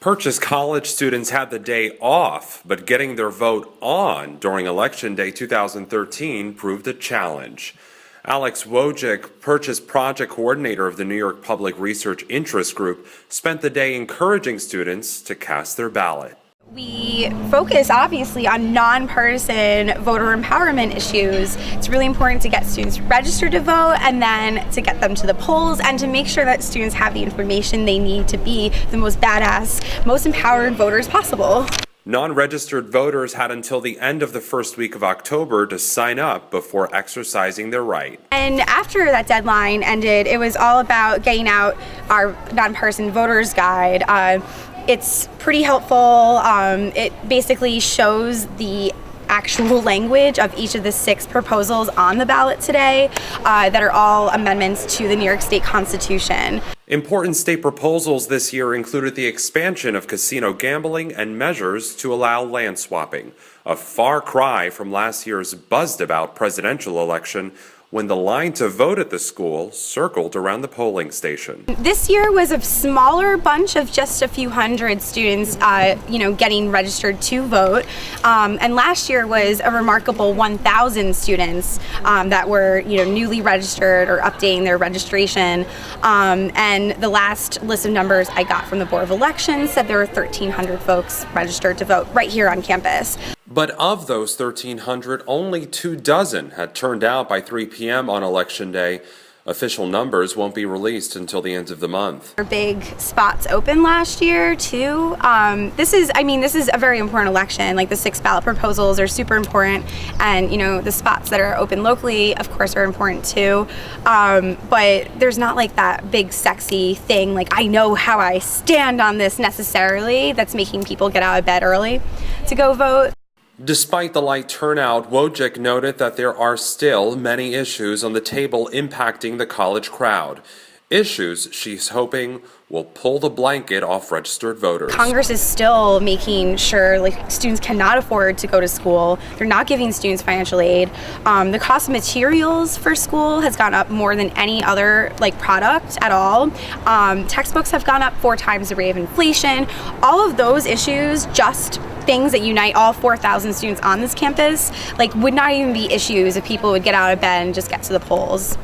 Purchase College students had the day off, but getting their vote on during Election Day 2013 proved a challenge. Alex Wojcik, Purchase Project Coordinator of the New York Public Research Interest Group, spent the day encouraging students to cast their ballot. We focus obviously on nonpartisan voter empowerment issues. It's really important to get students registered to vote and then to get them to the polls and to make sure that students have the information they need to be the most badass, most empowered voters possible. Non-registered voters had until the end of the first week of October to sign up before exercising their right. And after that deadline ended, it was all about getting out our nonpartisan voters guide. It's pretty helpful. It basically shows the actual language of each of the 6 proposals on the ballot today that are all amendments to the New York State Constitution. Important state proposals this year included the expansion of casino gambling and measures to allow land swapping, a far cry from last year's buzzed-about presidential election when the line to vote at the school circled around the polling station. This year was a smaller bunch of just a few hundred students, getting registered to vote. And last year was a remarkable 1,000 students that were, newly registered or updating their registration. And the last list of numbers I got from the Board of Elections said there were 1,300 folks registered to vote right here on campus. But of those 1,300, only 24 had turned out by 3 p.m. on Election Day. Official numbers won't be released until the end of the month. Our big spots open last year too. This is a very important election. Like the 6 ballot proposals are super important, and the spots that are open locally, of course, are important too. But there's not like that big sexy thing. Like I know how I stand on this necessarily. That's making people get out of bed early to go vote. Despite the light turnout, Wojcik noted that there are still many issues on the table impacting the college crowd. Issues she's hoping will pull the blanket off registered voters. Congress is still making sure students cannot afford to go to school. They're not giving students financial aid. The cost of materials for school has gone up more than any other product at all. Textbooks have gone up 4 times the rate of inflation. All of those issues, just things that unite all 4,000 students on this campus, would not even be issues if people would get out of bed and just get to the polls.